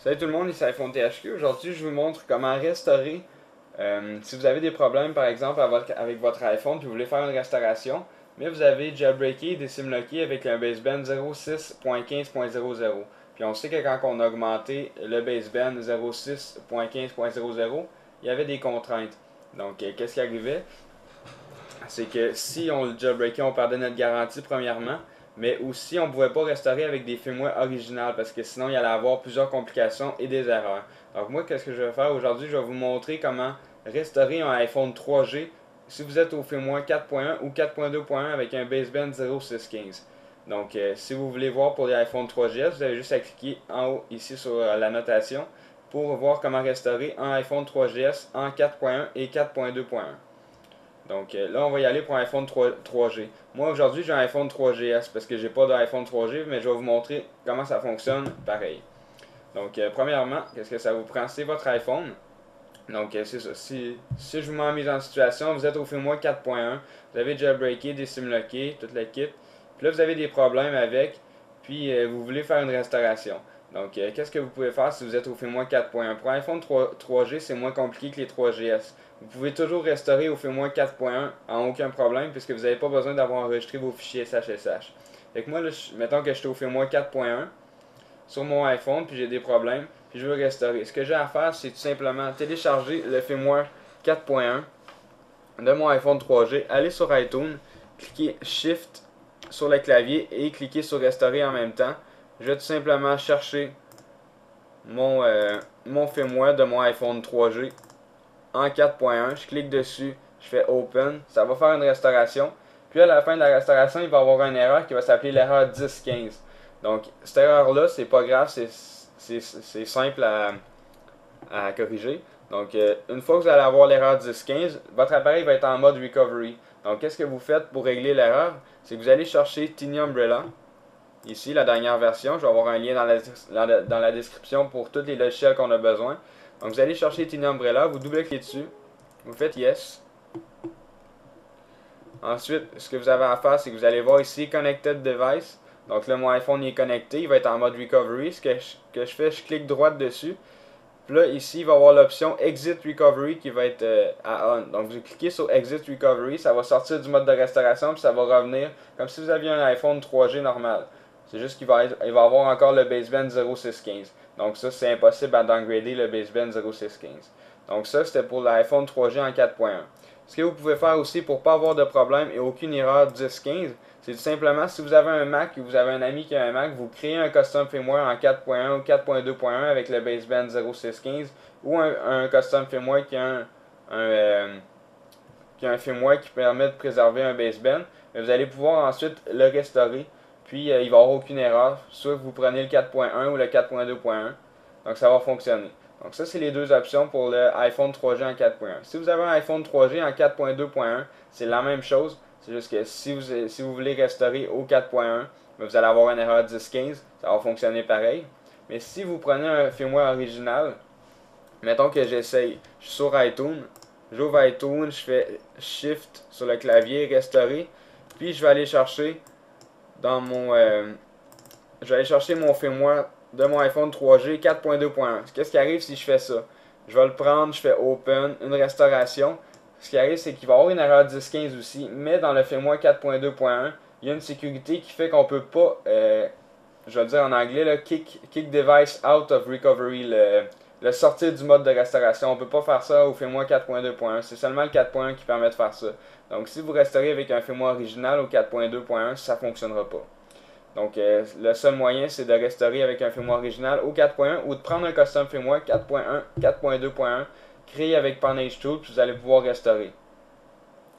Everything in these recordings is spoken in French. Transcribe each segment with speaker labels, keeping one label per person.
Speaker 1: Salut tout le monde, ici iPhone THQ. Aujourd'hui, je vous montre comment restaurer. Si vous avez des problèmes, par exemple, avec votre iPhone, puis vous voulez faire une restauration, mais vous avez jailbreaké et désimlocké avec un baseband 06.15.00. Puis on sait que quand on a augmenté le baseband 06.15.00, il y avait des contraintes. Donc, qu'est-ce qui arrivait? C'est que si on le jailbreakait, on perdait notre garantie premièrement, mais aussi on ne pouvait pas restaurer avec des firmware originales parce que sinon il allait avoir plusieurs complications et des erreurs. Donc moi, qu'est-ce que je vais faire aujourd'hui? Je vais vous montrer comment restaurer un iPhone 3G si vous êtes au firmware 4.1 ou 4.2.1 avec un baseband 0615. Donc si vous voulez voir pour les iPhone 3GS, vous avez juste à cliquer en haut ici sur la notation pour voir comment restaurer un iPhone 3GS en 4.1 et 4.2.1. Donc là, on va y aller pour un iPhone 3G. Moi, aujourd'hui, j'ai un iPhone 3GS parce que j'ai pas d'iPhone 3G, mais je vais vous montrer comment ça fonctionne pareil. Donc, premièrement, qu'est-ce que ça vous prend? C'est votre iPhone. Donc, c'est ça. Si je vous mets en mise en situation, vous êtes au firmware 4.1, vous avez jailbreaké, désimlocké, toute la kit. Puis là, vous avez des problèmes avec, puis vous voulez faire une restauration. Donc, qu'est-ce que vous pouvez faire si vous êtes au firmware 4.1? Pour un iPhone 3G, c'est moins compliqué que les 3GS. Vous pouvez toujours restaurer au firmware 4.1 en aucun problème, puisque vous n'avez pas besoin d'avoir enregistré vos fichiers SSH. Fait que moi, là, mettons que je suis au firmware 4.1 sur mon iPhone, puis j'ai des problèmes, puis je veux restaurer. Ce que j'ai à faire, c'est tout simplement télécharger le firmware 4.1 de mon iPhone 3G, aller sur iTunes, cliquer Shift sur le clavier et cliquer sur Restaurer en même temps. Je vais tout simplement chercher mon firmware de mon iPhone 3G en 4.1. Je clique dessus, je fais Open, ça va faire une restauration. Puis à la fin de la restauration, il va y avoir une erreur qui va s'appeler l'erreur 1015. Donc, cette erreur-là, c'est pas grave, c'est simple à corriger. Donc, une fois que vous allez avoir l'erreur 1015, votre appareil va être en mode recovery. Donc, qu'est-ce que vous faites pour régler l'erreur? C'est que vous allez chercher Tiny Umbrella. Ici, la dernière version. Je vais avoir un lien dans la description pour tous les logiciels qu'on a besoin. Donc, vous allez chercher Tiny Umbrella, vous double-cliquez dessus, vous faites Yes. Ensuite, ce que vous avez à faire, c'est que vous allez voir ici Connected Device. Donc là, mon iPhone est connecté, il va être en mode Recovery. Ce que je fais, je clique droite dessus. Puis là, ici, il va y avoir l'option Exit Recovery qui va être à On. Donc, vous cliquez sur Exit Recovery, ça va sortir du mode de restauration, puis ça va revenir comme si vous aviez un iPhone 3G normal. C'est juste qu'il va avoir encore le baseband 0615. Donc, ça, c'est impossible à downgrader le baseband 0615. Donc, ça, c'était pour l'iPhone 3G en 4.1. Ce que vous pouvez faire aussi pour ne pas avoir de problème et aucune erreur 1015, c'est tout simplement si vous avez un Mac ou vous avez un ami qui a un Mac, vous créez un custom firmware en 4.1 ou 4.2.1 avec le baseband 0615 ou un custom firmware qui a un firmware qui permet de préserver un baseband. Mais vous allez pouvoir ensuite le restaurer, puis il va n'y avoir aucune erreur, soit que vous prenez le 4.1 ou le 4.2.1. Donc ça va fonctionner. Donc ça, c'est les deux options pour le iPhone 3G en 4.1. Si vous avez un iPhone 3G en 4.2.1, c'est la même chose. C'est juste que si vous voulez restaurer au 4.1, vous allez avoir une erreur 10.15. Ça va fonctionner pareil. Mais si vous prenez un firmware original, mettons que j'essaye, je suis sur iTunes, j'ouvre iTunes, je fais Shift sur le clavier, restaurer, puis je vais aller chercher dans mon... je vais aller chercher mon firmware de mon iPhone 3G 4.2.1. Qu'est-ce qui arrive si je fais ça? Je vais le prendre, je fais Open, une restauration. Ce qui arrive, c'est qu'il va y avoir une erreur 10.15 aussi, mais dans le firmware 4.2.1, il y a une sécurité qui fait qu'on peut pas, je vais le dire en anglais, là, kick device out of recovery, le sortir du mode de restauration. On peut pas faire ça au firmware 4.2.1. C'est seulement le 4.1 qui permet de faire ça. Donc si vous restaurez avec un firmware original au 4.2.1, ça ne fonctionnera pas. Donc, le seul moyen, c'est de restaurer avec un firmware original au 4.1 ou de prendre un custom firmware 4.1, 4.2.1, créé avec Panage Tool, puis vous allez pouvoir restaurer.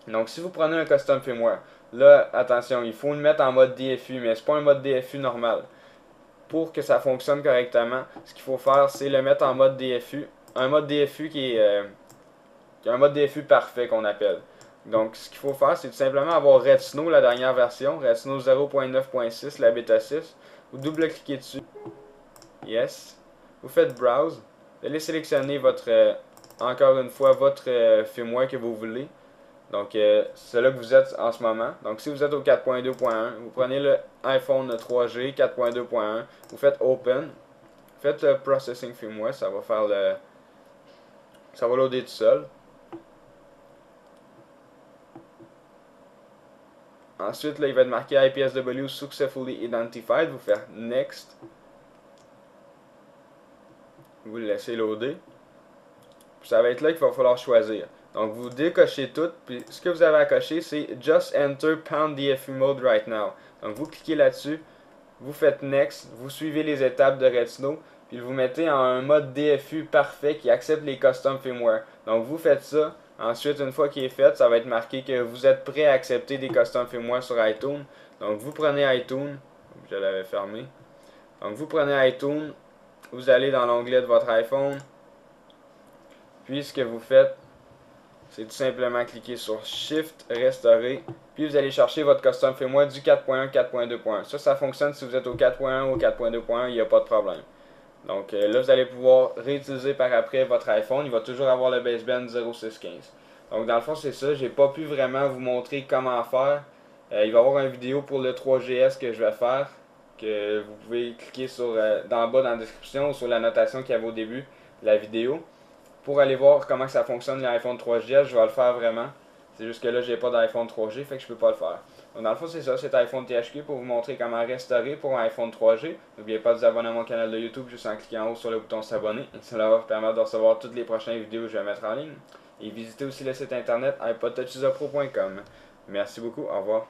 Speaker 1: Donc, si vous prenez un custom firmware, là, attention, il faut le mettre en mode DFU, mais ce n'est pas un mode DFU normal. Pour que ça fonctionne correctement, ce qu'il faut faire, c'est le mettre en mode DFU. Un mode DFU qui est un mode DFU parfait qu'on appelle. Donc, ce qu'il faut faire, c'est tout simplement avoir Redsnow, la dernière version, Redsnow 0.9.6, la bêta 6. Vous double-cliquez dessus. Yes. Vous faites Browse. Vous allez sélectionner encore une fois, votre firmware que vous voulez. Donc, c'est là que vous êtes en ce moment. Donc, si vous êtes au 4.2.1, vous prenez le iPhone 3G 4.2.1, vous faites Open. faites le Processing Firmware, ça va faire le... ça va loader tout seul. Ensuite, là, il va être marqué IPSW Successfully Identified. Vous faites Next. Vous le laissez loader. Puis ça va être là qu'il va falloir choisir. Donc vous décochez tout. Puis ce que vous avez à cocher, c'est Just Enter Pound DFU Mode Right Now. Donc vous cliquez là-dessus. Vous faites Next. Vous suivez les étapes de Redsnow. Puis vous mettez en un mode DFU parfait qui accepte les custom firmware. Donc vous faites ça. Ensuite, une fois qu'il est fait, ça va être marqué que vous êtes prêt à accepter des custom firmware sur iTunes. Donc vous prenez iTunes. Je l'avais fermé. Donc vous prenez iTunes. Vous allez dans l'onglet de votre iPhone. Puis ce que vous faites, c'est tout simplement cliquer sur Shift, Restaurer. Puis vous allez chercher votre custom firmware du 4.1, 4.2.1. Ça fonctionne si vous êtes au 4.1 ou au 4.2.1, il n'y a pas de problème. Donc là, vous allez pouvoir réutiliser par après votre iPhone. Il va toujours avoir le baseband 0615. Donc dans le fond, c'est ça. J'ai pas pu vraiment vous montrer comment faire. Il va y avoir une vidéo pour le 3GS que je vais faire. Que vous pouvez cliquer sur dans le bas dans la description ou sur la notation qu'il y avait au début de la vidéo. Pour aller voir comment ça fonctionne l'iPhone 3GS, je vais le faire vraiment. C'est juste que là, j'ai pas d'iPhone 3G, fait que je peux pas le faire. Donc dans le fond, c'est ça, c'est iPhone THQ pour vous montrer comment restaurer pour un iPhone 3G. N'oubliez pas de vous abonner à mon canal de YouTube juste en cliquant en haut sur le bouton s'abonner. Cela va vous permettre de recevoir toutes les prochaines vidéos que je vais mettre en ligne. Et visitez aussi le site internet iPodTouchUserPro.com. Merci beaucoup, au revoir.